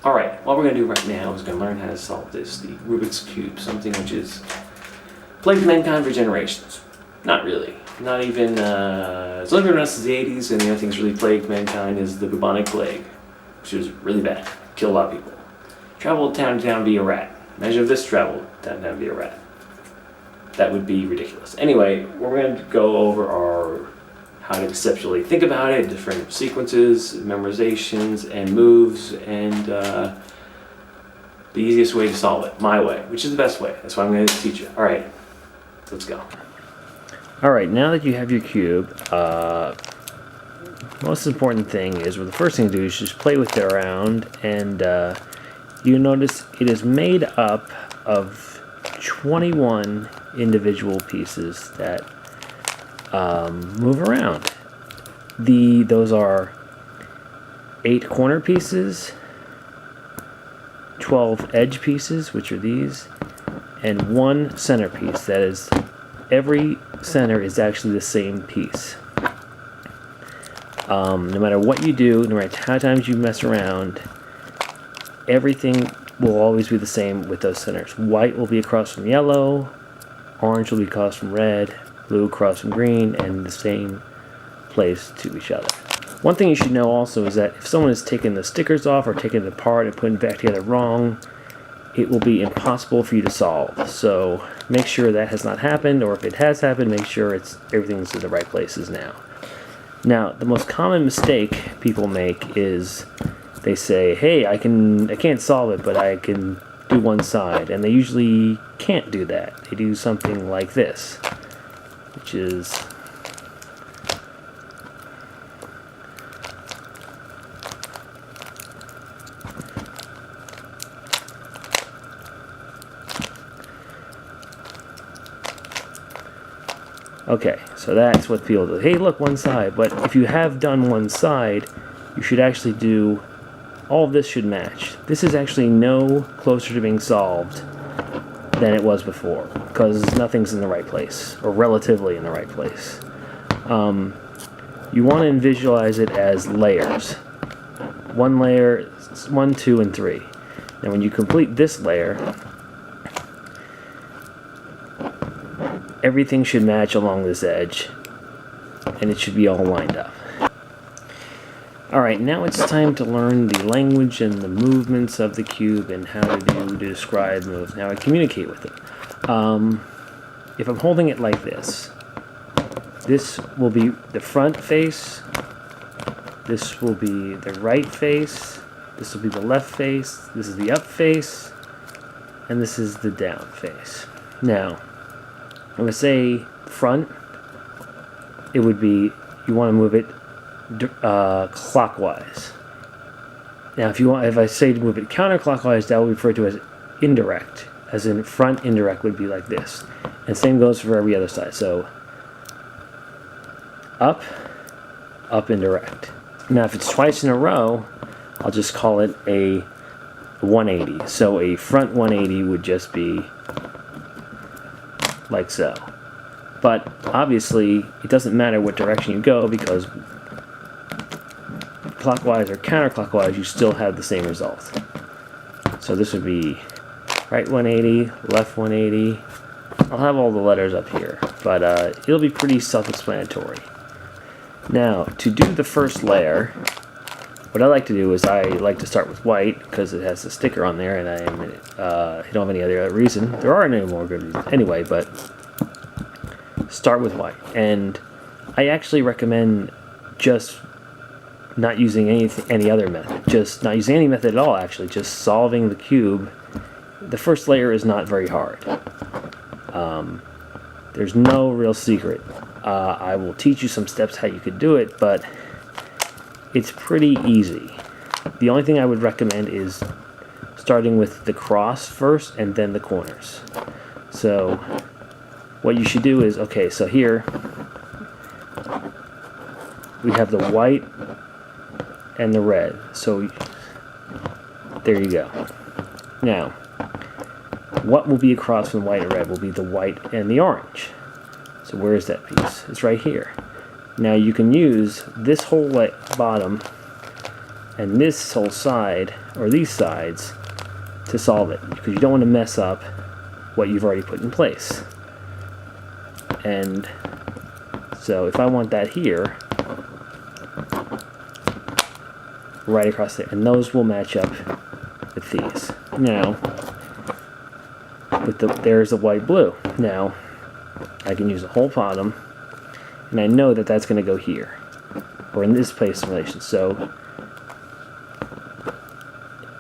Alright, what we're going to do right now is going to learn how to solve this, the Rubik's Cube, something which has plagued mankind for generations. Not really. Not even, it's only been around since the 80s, and the only thing that's really plagued mankind is the bubonic plague, which was really bad. Killed a lot of people. Traveled town to town via rat. Imagine if this traveled town to town via rat. That would be ridiculous. Anyway, we're going to go over how to conceptually think about it, different sequences, memorizations, and moves, and the easiest way to solve it, my way, which is the best way. That's what I'm going to teach you. All right, let's go. All right, now that you have your cube, most important thing is, well, the first thing to do is just play with it around, and you notice it is made up of 21 individual pieces that move around. Those are 8 corner pieces, 12 edge pieces, which are these, and 1 center piece. That is, every center is actually the same piece. No matter what you do, no matter how times you mess around, everything will always be the same with those centers. White will be across from yellow, orange will be across from red, blue across from green, and the same place to each other. One thing you should know also is that if someone has taken the stickers off or taken it apart and putting it back together wrong, it will be impossible for you to solve. So make sure that has not happened, or if it has happened, make sure everything's in the right places now. Now, the most common mistake people make is they say, hey, I can't solve it, but I can do one side. And they usually can't do that. They do something like this, which is okay, so that's what people do. Hey, look, one side. But if you have done one side, you should actually do, all of this should match. This is actually no closer to being solved than it was before, because nothing's in the right place, or relatively in the right place. You want to visualize it as layers. One layer, 1, 2, and 3. Now when you complete this layer, everything should match along this edge, and it should be all lined up. Alright, now it's time to learn the language and the movements of the cube and how to describe moves, and how to communicate with it. If I'm holding it like this will be the front face, this will be the right face, this will be the left face, this is the up face, and this is the down face. Now, I'm going to say front, it would be, you want to move it clockwise. Now if I say to move it counterclockwise, that will be referred to as indirect, as in front indirect would be like this. And same goes for every other side. So up indirect. Now if it's twice in a row, I'll just call it a 180. So a front 180 would just be like so. But obviously it doesn't matter what direction you go, because clockwise or counterclockwise you still have the same result. So this would be right 180, left 180. I'll have all the letters up here, but it'll be pretty self-explanatory. Now, to do the first layer, what I like to do is I like to start with white, because it has a sticker on there, and I don't have any other reason. There aren't any more good reasons anyway, but start with white. And I actually recommend just not using any other method. Just not using any method at all, actually. Just solving the cube. The first layer is not very hard. There's no real secret. I will teach you some steps how you could do it, but it's pretty easy. The only thing I would recommend is starting with the cross first and then the corners. So what you should do is, okay, so here we have the white and the red. So there you go. Now, what will be across from white and red will be the white and the orange. So where is that piece? It's right here. Now you can use this whole bottom and this whole side, or these sides, to solve it, because you don't want to mess up what you've already put in place. And so if I want that here, right across there, and those will match up with these. Now, there's the white blue. Now, I can use the whole bottom, and I know that that's going to go here, or in this place in relation. So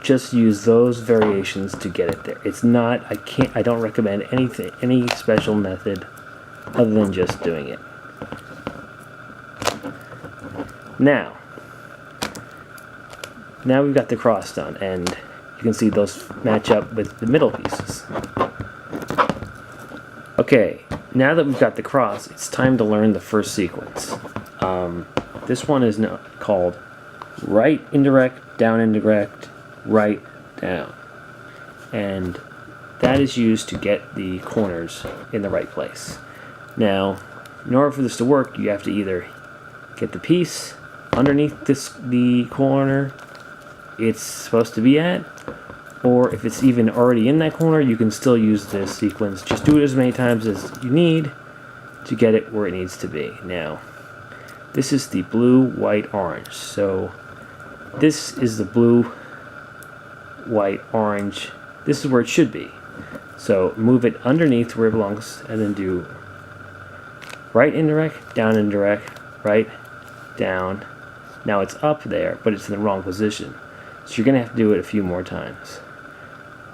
just use those variations to get it there. It's not, I don't recommend any special method other than just doing it. Now we've got the cross done, and you can see those match up with the middle pieces. Okay, now that we've got the cross, it's time to learn the first sequence. This one is now called right indirect, down indirect, right down. And that is used to get the corners in the right place. Now, in order for this to work, you have to either get the piece underneath the corner it's supposed to be at, or if it's even already in that corner, you can still use this sequence. Just do it as many times as you need to get it where it needs to be. Now, this is the blue, white, orange. So this is the blue, white, orange. This is where it should be. So move it underneath where it belongs, and then do right indirect, down indirect, right, down. Now it's up there, but it's in the wrong position. So you're going to have to do it a few more times.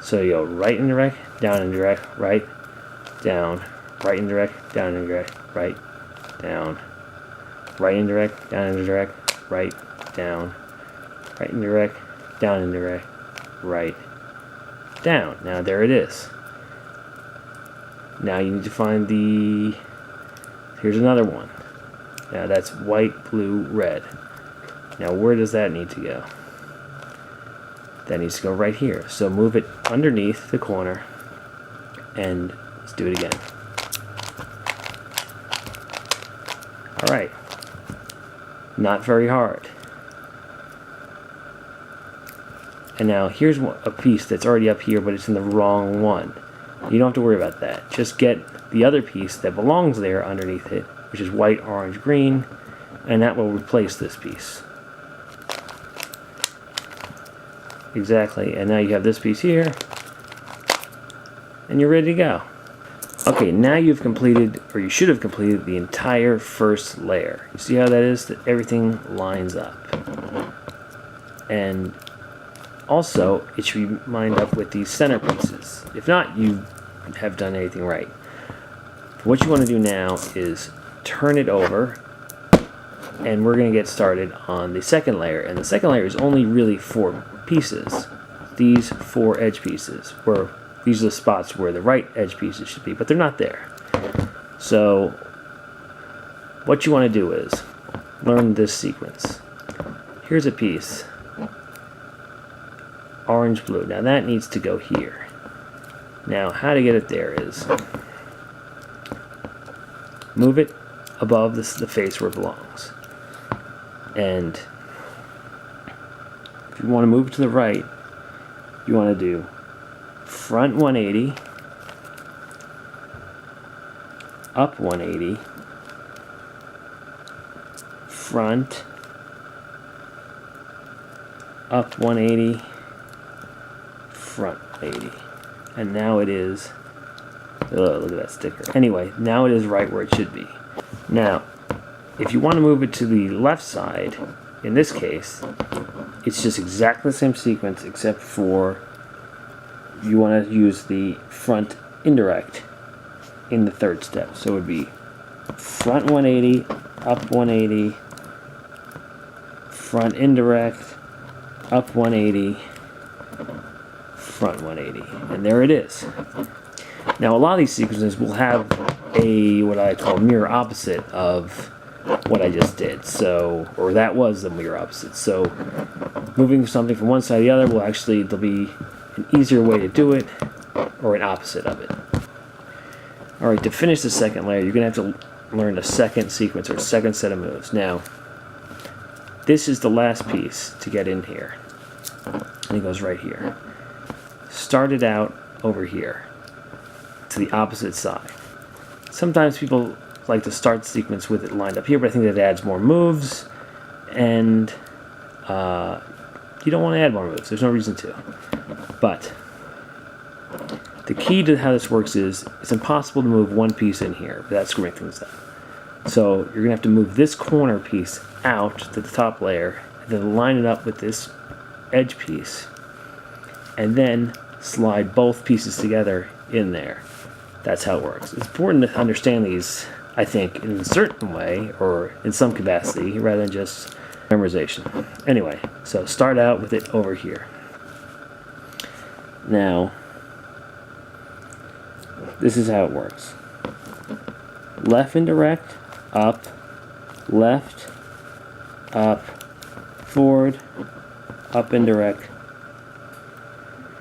So you go right indirect, down indirect, right, down, right indirect, down indirect, right, down, right indirect, down indirect, right, down, right indirect, down indirect, right, down. Now there it is. Now you need to find here's another one. Now that's white, blue, red. Now where does that need to go? That needs to go right here. So move it underneath the corner, and let's do it again. Alright. Not very hard. And now here's a piece that's already up here, but it's in the wrong one. You don't have to worry about that. Just get the other piece that belongs there underneath it, which is white, orange, green, and that will replace this piece. Exactly, and now you have this piece here, and you're ready to go. Okay, now you've completed, or you should have completed, the entire first layer. You see how that is? That everything lines up. And also, it should be lined up with these center pieces. If not, you have done anything right. What you want to do now is turn it over, and we're going to get started on the second layer. And the second layer is only really 4 pieces. These 4 edge pieces, where these are the spots where the right edge pieces should be, but they're not there. So what you want to do is learn this sequence. Here's a piece, orange, blue. Now that needs to go here. Now how to get it there is move it above the face where it belongs. And if you want to move it to the right, you want to do front 180, up 180, front, up 180, front 80. And now it is, look at that sticker. Anyway, now it is right where it should be. Now, if you want to move it to the left side, in this case, it's just exactly the same sequence, except for you want to use the front indirect in the third step. So it would be front 180, up 180, front indirect, up 180, front 180. And there it is. Now a lot of these sequences will have a, what I call mirror opposite of what I just did. So, or that was the mirror opposite. So moving something from one side to the other will actually, there'll be an easier way to do it, or an opposite of it. Alright, to finish the second layer, you're going to have to learn a second sequence, or a second set of moves. Now, this is the last piece to get in here. And it goes right here. Start it out over here to the opposite side. Sometimes people like to start the sequence with it lined up here, but I think that adds more moves, and you don't want to add more moves. There's no reason to. But the key to how this works is it's impossible to move one piece in here without screwing things up. So you're going to have to move this corner piece out to the top layer, and then line it up with this edge piece, and then slide both pieces together in there. That's how it works. It's important to understand these, I think, in a certain way or in some capacity rather than just memorization. Anyway, so start out with it over here. Now, this is how it works. Left indirect, up, left, up, forward, up indirect,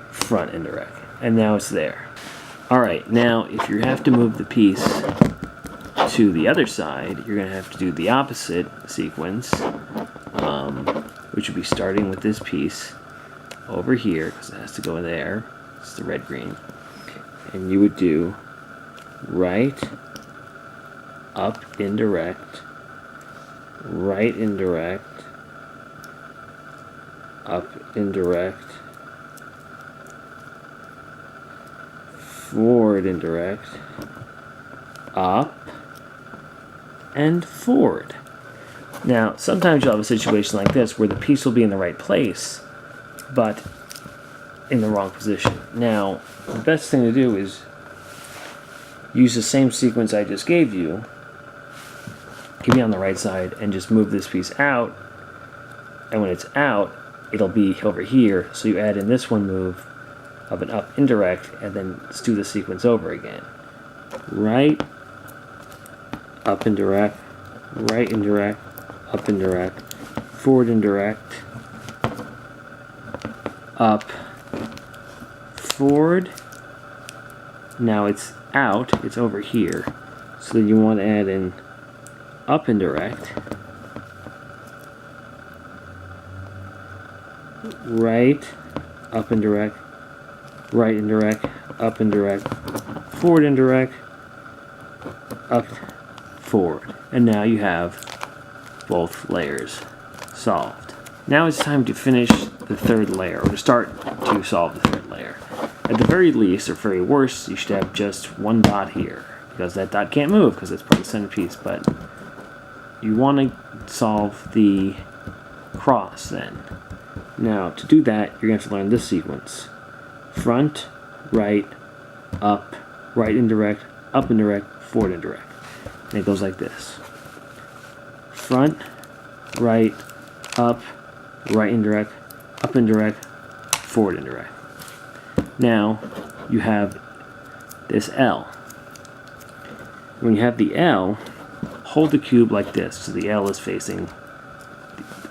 front indirect. And now it's there. Alright, now if you have to move the piece to the other side, you're going to have to do the opposite sequence, which would be starting with this piece over here, because it has to go there. It's the red green. And you would do right, up indirect, right indirect, up indirect, forward indirect, up, and forward. Now, sometimes you'll have a situation like this where the piece will be in the right place, but in the wrong position. Now, the best thing to do is use the same sequence I just gave you, keep it on the right side, and just move this piece out, and when it's out, it'll be over here, so you add in this one move of an up indirect, and then let's do the sequence over again. Right, up indirect, right indirect, up indirect, forward indirect, up, forward. Now it's out, it's over here, so then you want to add in up indirect, right, up indirect, right indirect, up indirect, forward indirect, up, forward. And now you have both layers solved. Now it's time to finish the third layer, or to start to solve the third layer. At the very least, or very worst, you should have just one dot here, because that dot can't move because it's part of the centerpiece, but you want to solve the cross then. Now, to do that, you're going to have to learn this sequence. Front, right, up, right indirect, up indirect, forward indirect. And it goes like this. Front, right, up, right indirect, up indirect, forward indirect. Now, you have this L. When you have the L, hold the cube like this, so the L is facing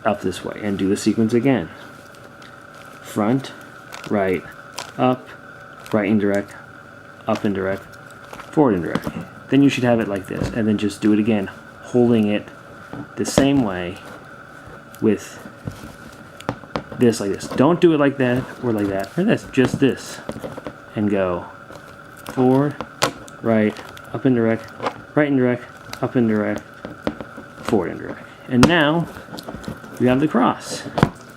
up this way, and do the sequence again. Front, right, up, right indirect, up indirect, forward indirect. Then you should have it like this, and then just do it again, holding it the same way with this like this. Don't do it like that, or like that, or this, just this. And go forward, right, up indirect, right indirect, up indirect, forward indirect. And now you have the cross.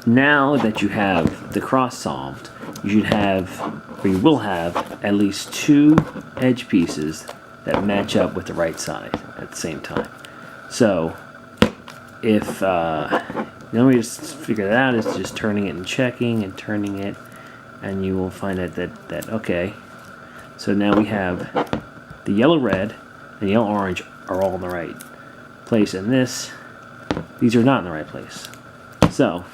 Now that you have the cross solved, you should have, or you will have, at least two edge pieces that match up with the right side at the same time. So, if the only way to figure that out is just turning it and checking and turning it, and you will find out that okay, so now we have the yellow red and yellow orange are all in the right place, and these are not in the right place. So,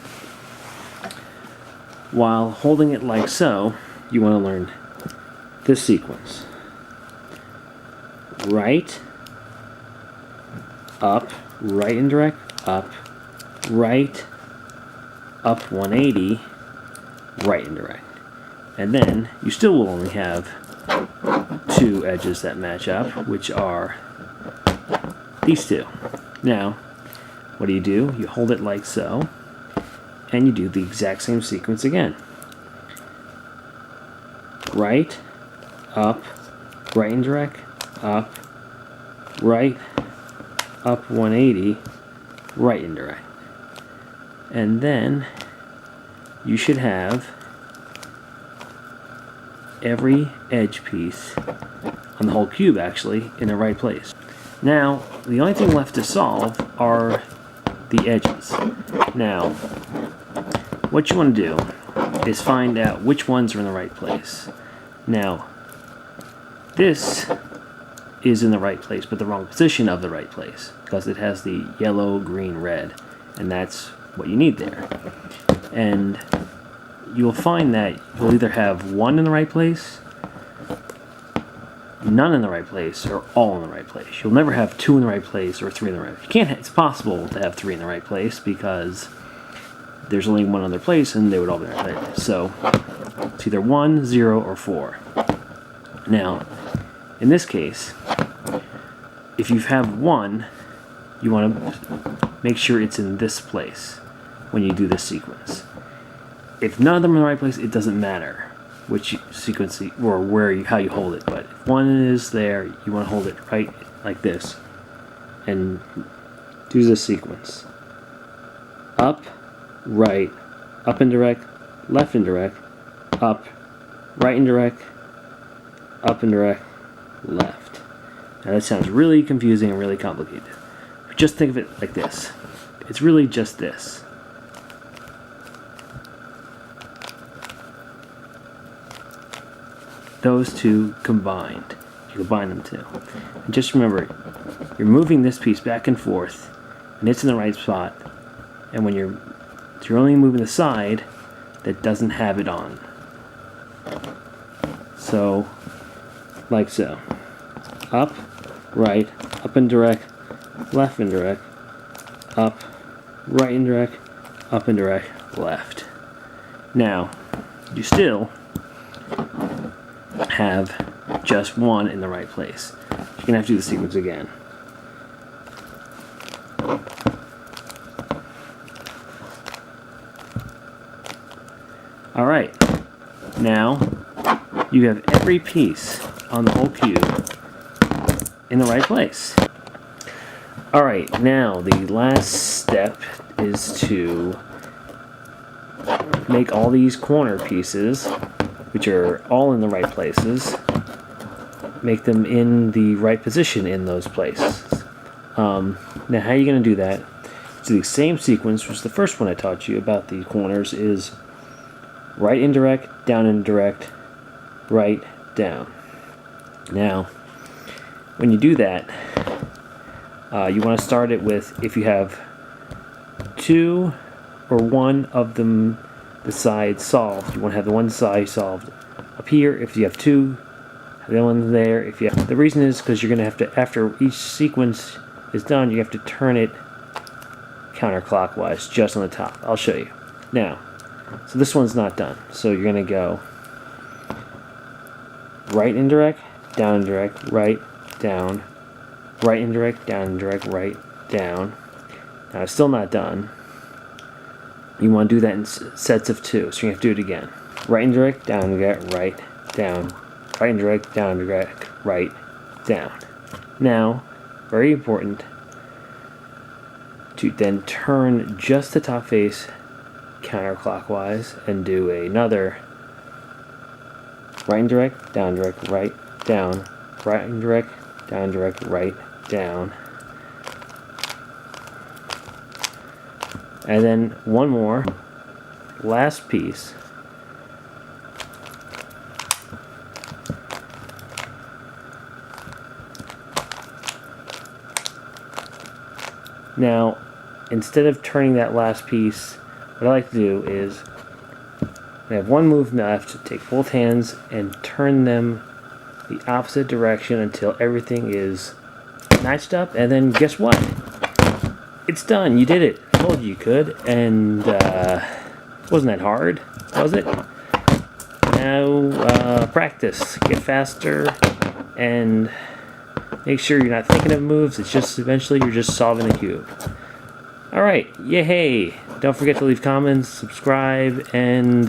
while holding it like so, you want to learn this sequence. Right, up, right indirect, up, right, up 180, right indirect. And then you still will only have two edges that match up, which are these two. Now, what do? You hold it like so, and you do the exact same sequence again. Right, up, right indirect, up, right, up 180, right indirect. And then you should have every edge piece on the whole cube actually in the right place. Now, the only thing left to solve are the edges. Now, what you want to do is find out which ones are in the right place. Now, this is in the right place, but the wrong position of the right place, because it has the yellow, green, red, and that's what you need there. And you'll find that you'll either have one in the right place, none in the right place, or all in the right place. You'll never have two in the right place or three in the right place. You can't. It's possible to have three in the right place because there's only one other place and they would all be in the right place. So it's either 1, 0, or 4. Now, in this case, if you have 1, you want to make sure it's in this place when you do this sequence. If none of them are in the right place, it doesn't matter which sequence or how you hold it. But if one is there, you want to hold it right like this and do this sequence. Up, right, up indirect, left indirect, up, right indirect, up indirect, left. Now that sounds really confusing and really complicated. But just think of it like this. It's really just this. Those two combined. You combine them two. And just remember, you're moving this piece back and forth, and it's in the right spot. And when you're only moving the side that doesn't have it on. So, like so. Up, right, up indirect, left indirect, up, right indirect, up indirect, left. Now, you still have just one in the right place. You're going to have to do the sequence again. Alright, now you have every piece on the whole cube in the right place. Alright, now the last step is to make all these corner pieces, which are all in the right places, make them in the right position in those places. Now how are you going to do that? So the same sequence, which the first one I taught you about the corners, is right indirect, down indirect, right, down. Now, when you do that, you want to start it with, if you have 2 or 1 of them, the sides solved, you want to have the one side solved up here. If you have 2, have the one there. If you have, the reason is because you're going to have to, after each sequence is done, you have to turn it counterclockwise just on the top. I'll show you. Now, so this one's not done. So you're going to go right indirect, down indirect, right, down, right indirect, down indirect, right, down. Now it's still not done. You want to do that in sets of 2, so you have to do it again. Right indirect, down indirect, right, down, right indirect, down indirect, right, down. Now, very important to then turn just the top face counterclockwise and do another right indirect, down indirect, right, down, right indirect, down indirect, right, down. And then one more, last piece. Now, instead of turning that last piece, what I like to do is, I have one move left, take both hands and turn them the opposite direction until everything is matched up, and then guess what? It's done. You did it. I told you could, and wasn't that hard, was it? Now practice. Get faster, and make sure you're not thinking of moves. It's just eventually you're just solving the cube. Alright, yay! Don't forget to leave comments, subscribe, and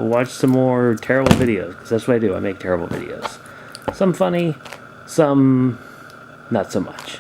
watch some more terrible videos, because that's what I do. I make terrible videos. Some funny, some not so much.